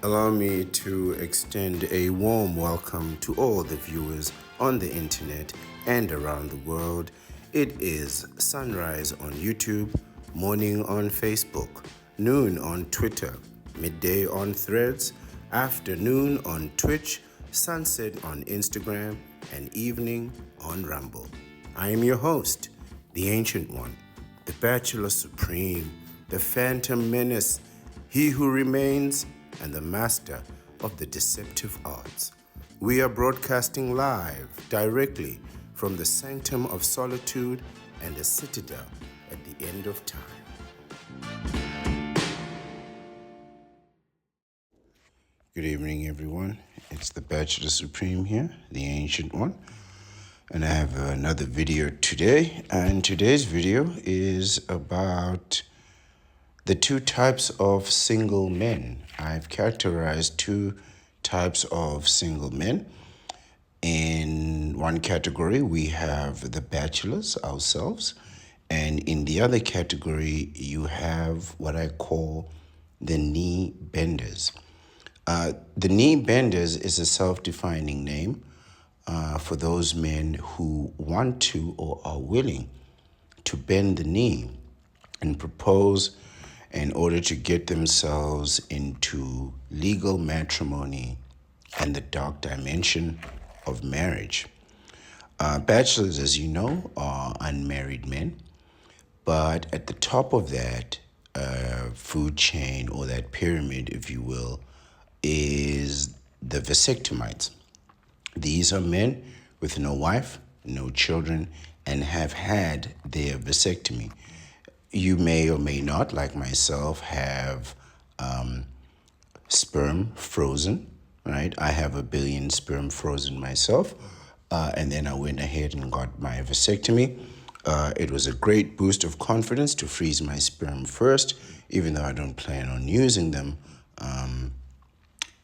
Allow me to extend a warm welcome to all the viewers on the internet and around the world. It is sunrise on YouTube, morning on Facebook, noon on Twitter, midday on Threads, afternoon on Twitch, sunset on Instagram, and evening on Rumble. I am your host, the Ancient One, the Bachelor Supreme, the Phantom Menace, he who remains, and the master of the deceptive arts. We are broadcasting live directly from the sanctum of solitude and the citadel at the end of time. Good evening, everyone. It's the Bachelor Supreme here, the Ancient One. And I have another video today. And today's video is about the two types of single men. I've characterized two types of single men. In one category, we have the bachelors ourselves. And in the other category, you have what I call the knee benders. The knee benders is a self-defining name for those men who want to or are willing to bend the knee and propose in order to get themselves into legal matrimony and the dark dimension of marriage. Bachelors, as you know, are unmarried men, but at the top of that food chain, or that pyramid, if you will, is the Vasectomites. These are men with no wife, no children, and have had their vasectomy. You may or may not, like myself, have sperm frozen, right? I have 1 billion sperm frozen myself. And then I went ahead and got my vasectomy. It was a great boost of confidence to freeze my sperm first, even though I don't plan on using them.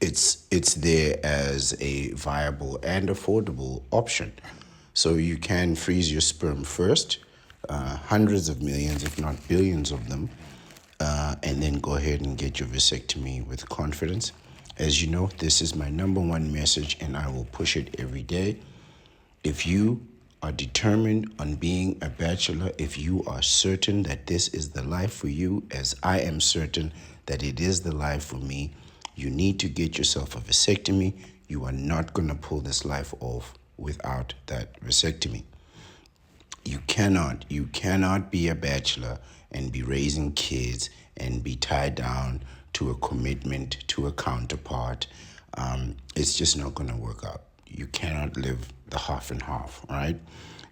It's there as a viable and affordable option. So you can freeze your sperm first, hundreds of millions, if not billions of them, and then go ahead and get your vasectomy with confidence. As you know, this is my number one message, and I will push it every day. If you are determined on being a bachelor, if you are certain that this is the life for you, as I am certain that it is the life for me, you need to get yourself a vasectomy. You are not going to pull this life off without that vasectomy. You cannot be a bachelor and be raising kids and be tied down to a commitment to a counterpart. It's just not going to work out. You cannot live the half and half, right?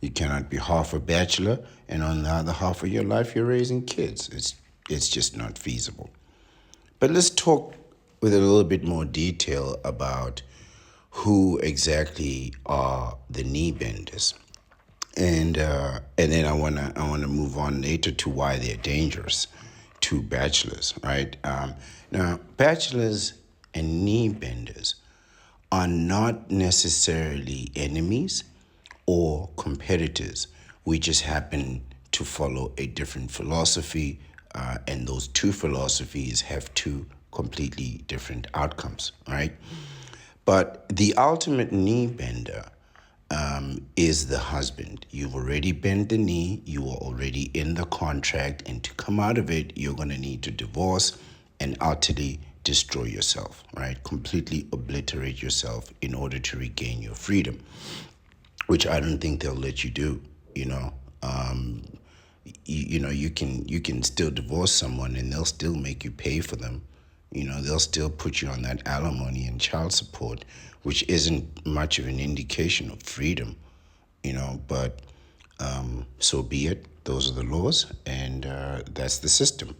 You cannot be half a bachelor and on the other half of your life you're raising kids. It's just not feasible. But let's talk with a little bit more detail about who exactly are the knee benders. And then I wanna move on later to why they're dangerous to bachelors, right? Now, bachelors and knee benders are not necessarily enemies or competitors. We just happen to follow a different philosophy, and those two philosophies have two completely different outcomes, right? But the ultimate knee bender is the husband. You've already bent the knee, you are already in the contract, and to come out of it, you're going to need to divorce and utterly destroy yourself, right? Completely obliterate yourself in order to regain your freedom, which I don't think they'll let you do, you know. You can still divorce someone and they'll still make you pay for them. You know, they'll still put you on that alimony and child support, which isn't much of an indication of freedom, you know, but so be it. Those are the laws, and that's the system.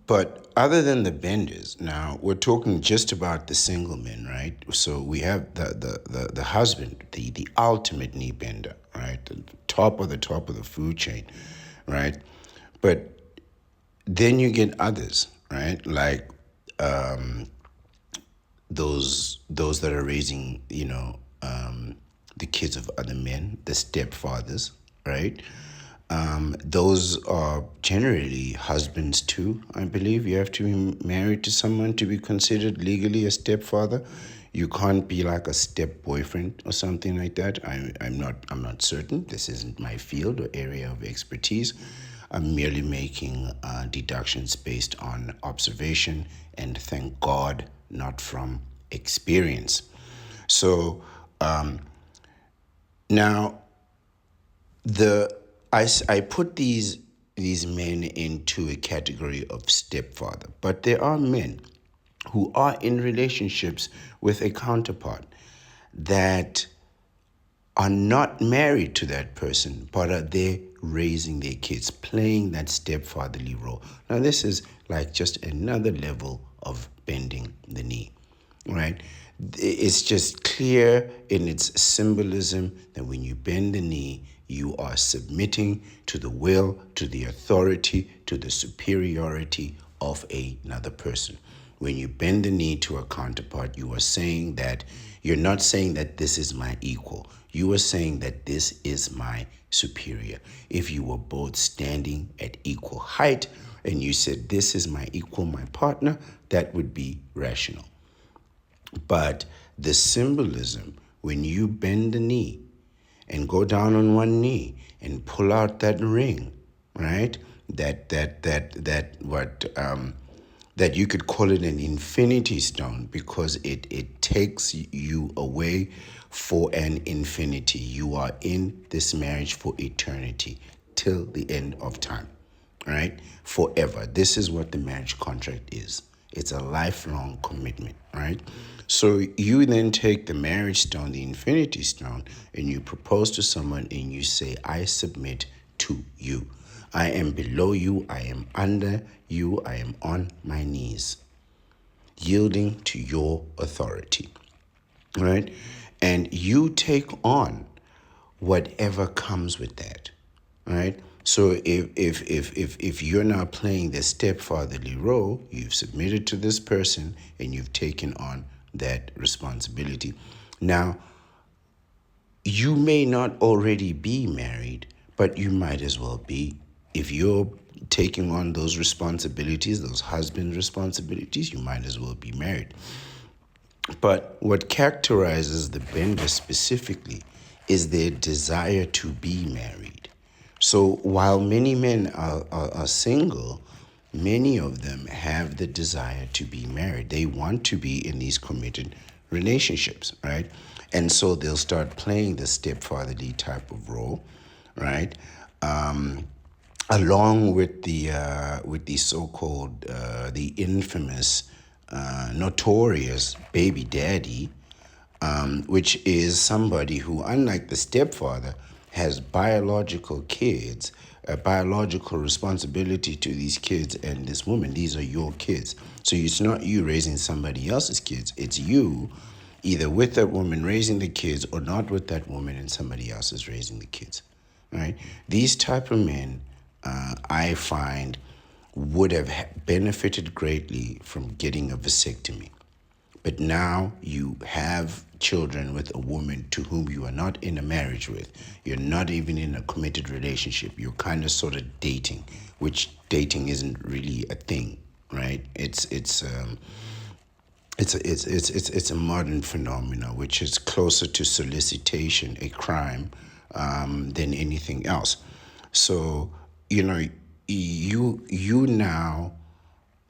But other than the benders, now we're talking just about the single men, right? So we have the husband, the ultimate knee bender, right? The top of the food chain, right? But then you get others, right? Like those that are raising, the kids of other men, the stepfathers, right? Those are generally husbands too, I believe. You have to be married to someone to be considered legally a stepfather. You can't be like a step boyfriend or something like that. I'm not certain. This isn't my field or area of expertise. I'm merely making deductions based on observation and, thank God, not from experience. So now the I put these men into a category of stepfather, but there are men who are in relationships with a counterpart that are not married to that person, but are there raising their kids, playing that stepfatherly role. Now, this is like just another level of bending the knee, right? It's just clear in its symbolism that when you bend the knee, you are submitting to the will, to the authority, to the superiority of another person. When you bend the knee to a counterpart, you are saying that you're not saying that this is my equal. You are saying that this is my superior. If you were both standing at equal height and you said, this is my equal, my partner, that would be rational. But the symbolism, when you bend the knee and go down on one knee and pull out that ring, right? That you could call it an infinity stone because it takes you away for an infinity. You are in this marriage for eternity till the end of time, right? Forever. This is what the marriage contract is. It's a lifelong commitment, right? So you then take the marriage stone, the infinity stone, and you propose to someone and you say, I submit to you. I am below you. I am under you. I am on my knees, yielding to your authority, right? And you take on whatever comes with that, right? So if you're now playing the stepfatherly role, you've submitted to this person and you've taken on that responsibility. Now, you may not already be married, but you might as well be. If you're taking on those responsibilities, those husband responsibilities, you might as well be married. But what characterizes the bender specifically is their desire to be married. So while many men are single, many of them have the desire to be married. They want to be in these committed relationships, right? And so they'll start playing the stepfatherly type of role, right? Along with the so-called the infamous, notorious baby daddy, which is somebody who, unlike the stepfather, has biological kids, a biological responsibility to these kids and this woman. These are your kids. So it's not you raising somebody else's kids. It's you either with that woman raising the kids or not with that woman and somebody else is raising the kids, right? These type of men, I find, would have benefited greatly from getting a vasectomy. But now you have children with a woman to whom you are not in a marriage with. You're not even in a committed relationship. You're kind of sort of dating, which dating isn't really a thing, right? It's a modern phenomenon which is closer to solicitation, a crime, than anything else. So you now,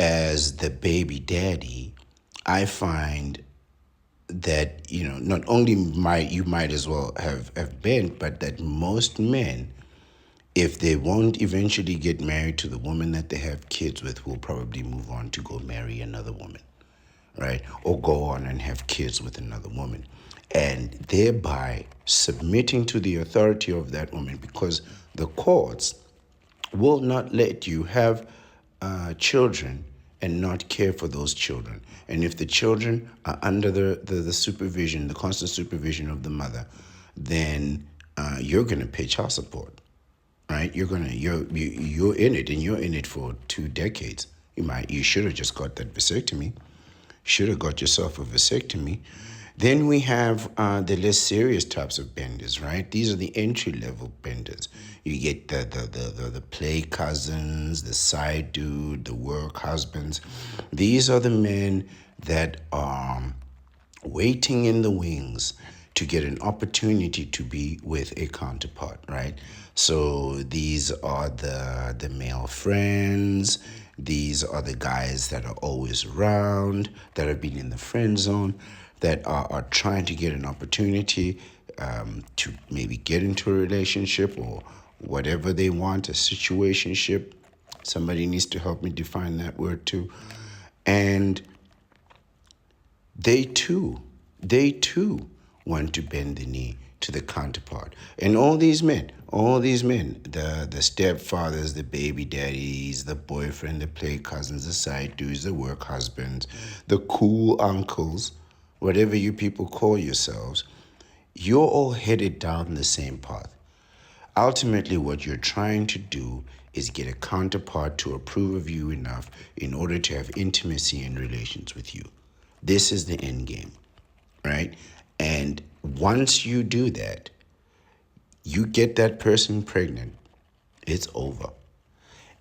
as the baby daddy, I find that not only you might as well have been, but that most men, if they won't eventually get married to the woman that they have kids with, will probably move on to go marry another woman, right? Or go on and have kids with another woman, and thereby submitting to the authority of that woman, because the courts will not let you have children and not care for those children. And if the children are under the supervision, the constant supervision of the mother, then you're going to pay child support, right? You're in it, and you're in it for 2 decades. You should have just got that vasectomy. Should have got yourself a vasectomy. Then we have the less serious types of benders, right? These are the entry level benders. You get the play cousins, the side dude, the work husbands. These are the men that are waiting in the wings to get an opportunity to be with a counterpart, right? So these are the male friends. These are the guys that are always around, that have been in the friend zone, that are trying to get an opportunity to maybe get into a relationship or whatever they want, a situationship. Somebody needs to help me define that word too. And they too, they too want to bend the knee to the counterpart. And all these men, the stepfathers, the baby daddies, the boyfriend, the play cousins, the side dudes, the work husbands, the cool uncles, whatever you people call yourselves, you're all headed down the same path. Ultimately, what you're trying to do is get a counterpart to approve of you enough in order to have intimacy and relations with you. This is the end game, right? And once you do that, you get that person pregnant, it's over.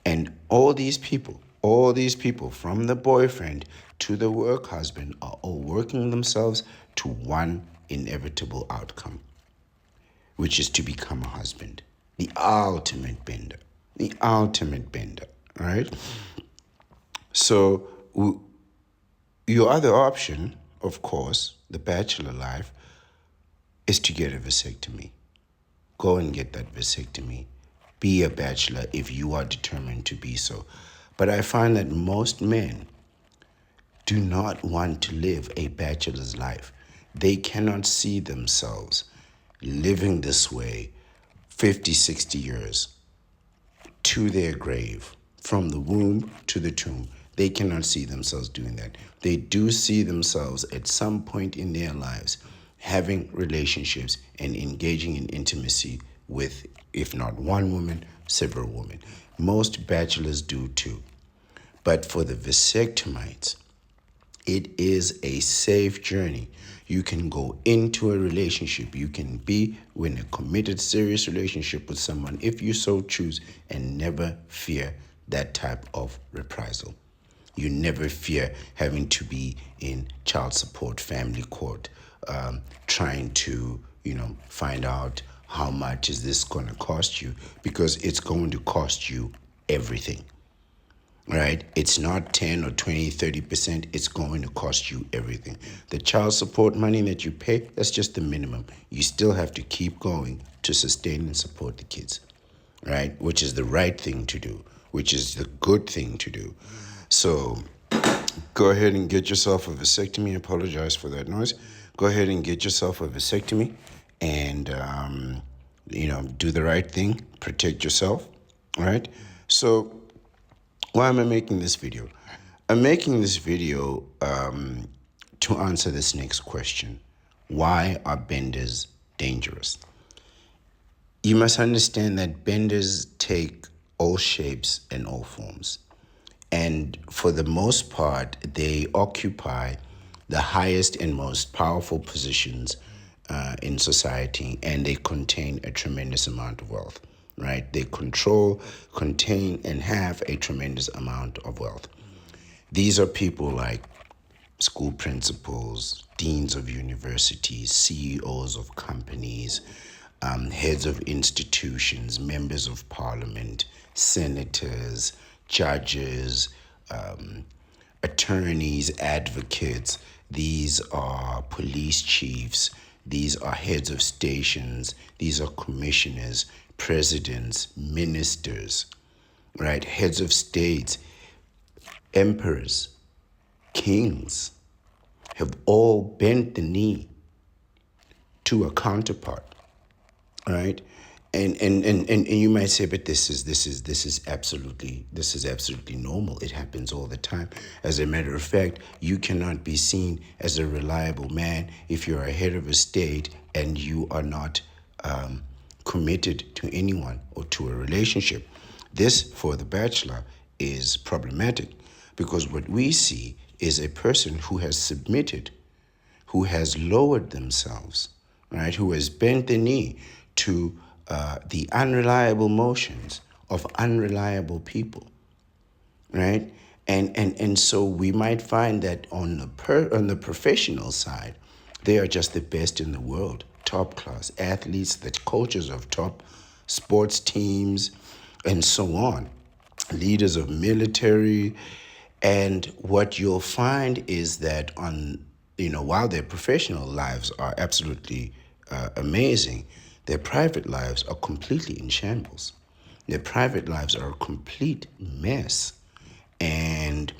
And all these people from the boyfriend to the work husband are all working themselves to one inevitable outcome, which is to become a husband. The ultimate bender. The ultimate bender, right? So your other option, of course, the bachelor life, is to get a vasectomy. Go and get that vasectomy. Be a bachelor if you are determined to be so. But I find that most men do not want to live a bachelor's life. They cannot see themselves living this way 50, 60 years to their grave, from the womb to the tomb. They cannot see themselves doing that. They do see themselves at some point in their lives having relationships and engaging in intimacy with, if not one woman, several women. Most bachelors do too. But for the vasectomites, it is a safe journey. You can go into a relationship. You can be in a committed, serious relationship with someone if you so choose and never fear that type of reprisal. You never fear having to be in child support, family court, trying to, find out how much is this going to cost you, because it's going to cost you everything. Right? It's not 10 or 20, 30%. It's going to cost you everything. The child support money that you pay, that's just the minimum. You still have to keep going to sustain and support the kids, right? Which is the right thing to do, which is the good thing to do. So go ahead and get yourself a vasectomy. Apologize for that noise. Go ahead and get yourself a vasectomy and, do the right thing. Protect yourself, right? So why am I making this video? I'm making this video to answer this next question. Why are benders dangerous? You must understand that benders take all shapes and all forms. And for the most part, they occupy the highest and most powerful positions in society, and they contain a tremendous amount of wealth, right? They control, contain, and have a tremendous amount of wealth. These are people like school principals, deans of universities, CEOs of companies, heads of institutions, members of parliament, senators, judges, attorneys, advocates. These are police chiefs. These are heads of stations. These are commissioners, presidents, ministers, right? Heads of states, emperors, kings have all bent the knee to a counterpart, right? And you might say, but this is absolutely normal. It happens all the time. As a matter of fact, you cannot be seen as a reliable man if you're a head of a state and you are not committed to anyone or to a relationship. This, for the bachelor, is problematic because what we see is a person who has submitted, who has lowered themselves, right? Who has bent the knee to the unreliable motions of unreliable people, right? And so we might find that on the professional side, they are just the best in the world, top class athletes, the coaches of top sports teams, and so on, leaders of military. And what you'll find is that while their professional lives are absolutely amazing, their private lives are completely in shambles. Their private lives are a complete mess, and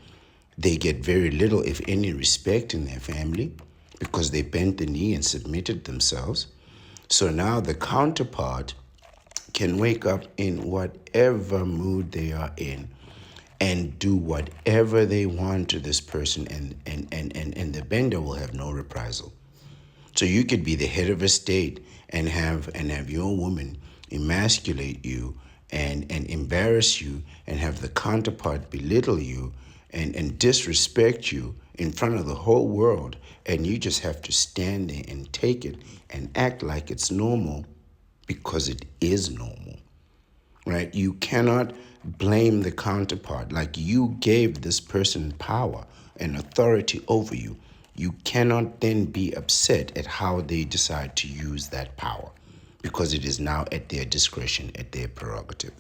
they get very little, if any, respect in their family because they bent the knee and submitted themselves. So now the counterpart can wake up in whatever mood they are in and do whatever they want to this person, and the bender will have no reprisal. So you could be the head of a state and have your woman emasculate you and embarrass you, and have the counterpart belittle you and disrespect you in front of the whole world, and you just have to stand there and take it and act like it's normal because it is normal, right? You cannot blame the counterpart. Like, you gave this person power and authority over you. You cannot then be upset at how they decide to use that power, because it is now at their discretion, at their prerogative.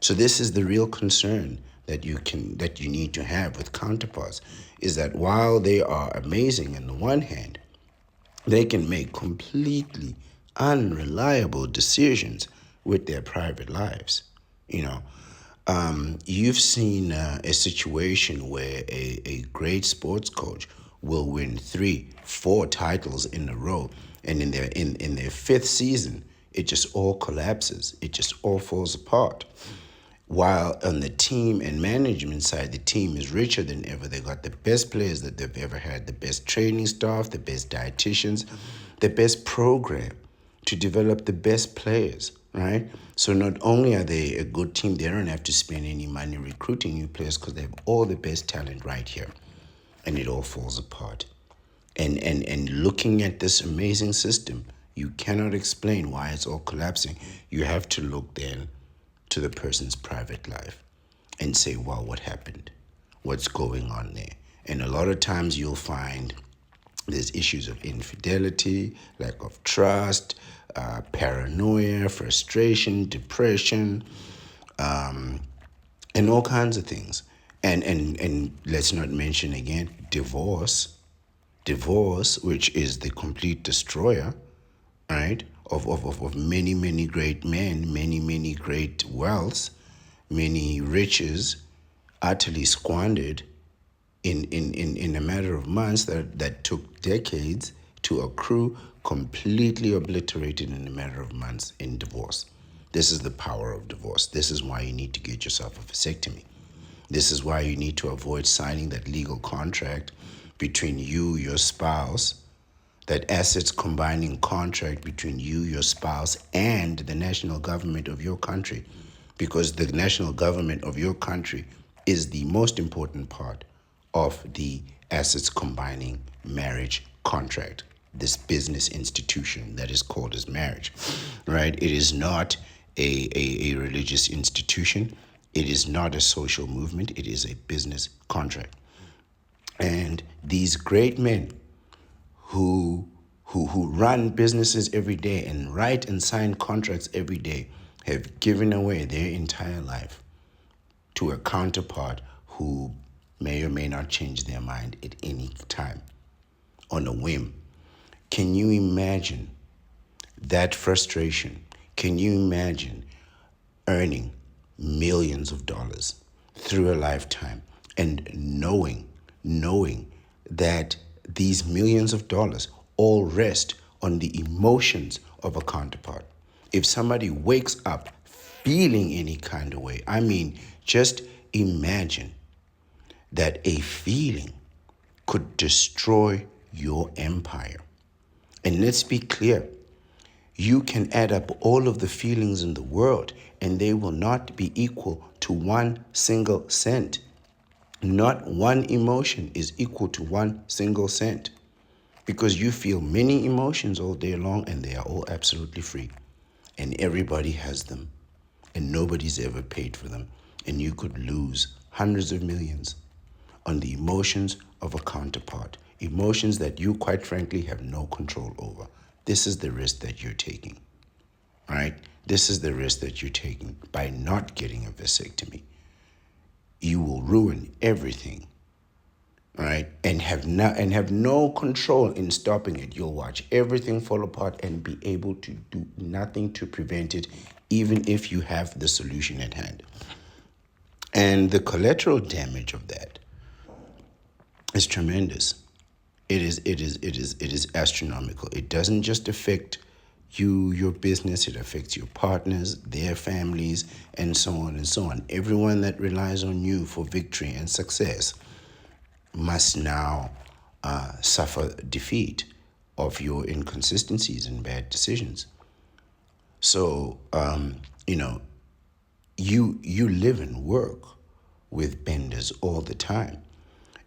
So this is the real concern that you need to have with counterparts, is that while they are amazing on the one hand, they can make completely unreliable decisions with their private lives. You've seen a situation where a great sports coach will win 3, 4 titles in a row, and in their fifth season, it just all collapses. It just all falls apart. While on the team and management side, the team is richer than ever. They got the best players that they've ever had, the best training staff, the best dietitians, the best program to develop the best players, right? So not only are they a good team, they don't have to spend any money recruiting new players because they have all the best talent right here. And it all falls apart. And looking at this amazing system, you cannot explain why it's all collapsing. You have to look then to the person's private life and say, well, what happened? What's going on there? And a lot of times you'll find there's issues of infidelity, lack of trust, paranoia, frustration, depression, and all kinds of things. And let's not mention again divorce, which is the complete destroyer, right, of many great men, many great wealths, many riches, utterly squandered in a matter of months that took decades to accrue, completely obliterated in a matter of months in divorce. This is the power of divorce. This is why you need to get yourself a vasectomy. This is why you need to avoid signing that legal contract between you, your spouse, that assets combining contract between you, your spouse, and the national government of your country, because the national government of your country is the most important part of the assets combining marriage contract, this business institution that is called as marriage, right? It is not a religious institution. It is not a social movement. It is a business contract. And these great men who run businesses every day and write and sign contracts every day have given away their entire life to a counterpart who may or may not change their mind at any time on a whim. Can you imagine that frustration? Can you imagine earning millions of dollars through a lifetime and knowing that these millions of dollars all rest on the emotions of a counterpart? If somebody wakes up feeling any kind of way, I mean, just imagine that a feeling could destroy your empire. And let's be clear, you can add up all of the feelings in the world and they will not be equal to 1 single cent. Not one emotion is equal to 1 single cent. because you feel many emotions all day long and they are all absolutely free. And everybody has them and nobody's ever paid for them. And you could lose hundreds of millions on the emotions of a counterpart, emotions that you, quite frankly, have no control over. This is the risk that you're taking, right? This is the risk that you're taking by not getting a vasectomy. You will ruin everything, right? And have no control in stopping it. You'll watch everything fall apart and be able to do nothing to prevent it, even if you have the solution at hand. And the collateral damage of that is tremendous. It is astronomical. It doesn't just affect you, your business, it affects your partners, their families, and so on and so on. Everyone that relies on you for victory and success must now suffer defeat of your inconsistencies and bad decisions. So, you live and work with benders all the time.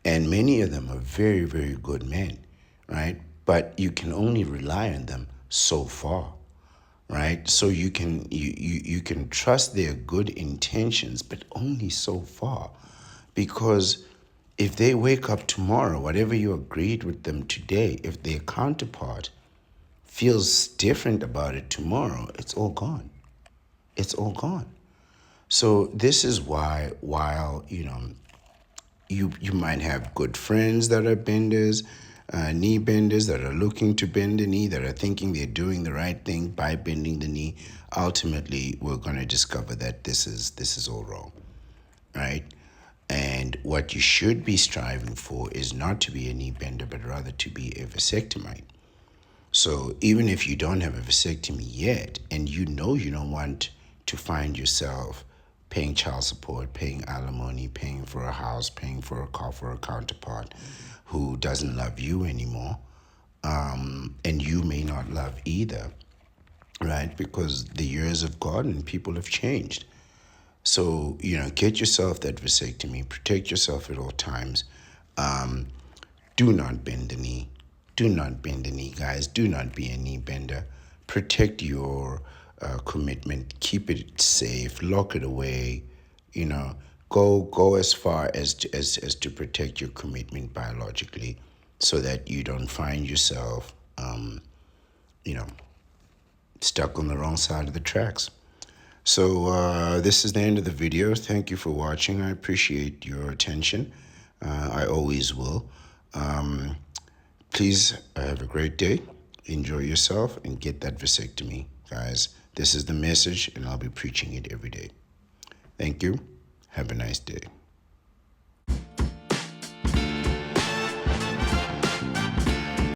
And many of them are very, very good men, right? But you can only rely on them so far, right? So you can trust their good intentions, but only so far. Because if they wake up tomorrow, whatever you agreed with them today, if their counterpart feels different about it tomorrow, it's all gone. It's all gone. So this is why, while you might have good friends that are benders, knee benders that are looking to bend the knee, that are thinking they're doing the right thing by bending the knee, ultimately we're going to discover that this is all wrong, right? And what you should be striving for is not to be a knee bender, but rather to be a vasectomite. So even if you don't have a vasectomy yet, and you know you don't want to find yourself paying child support, paying alimony, paying for a house, paying for a car for a counterpart who doesn't love you anymore, and you may not love either, right? Because the years have gone and people have changed. So, get yourself that vasectomy, protect yourself at all times. Do not bend the knee. Do not bend the knee, guys. Do not be a knee bender. Protect your commitment. Keep it safe. Lock it away. Go as far as to protect your commitment biologically, so that you don't find yourself, stuck on the wrong side of the tracks. So this is the end of the video. Thank you for watching. I appreciate your attention. I always will. Please have a great day. Enjoy yourself and get that vasectomy, guys. This is the message, and I'll be preaching it every day. Thank you. Have a nice day.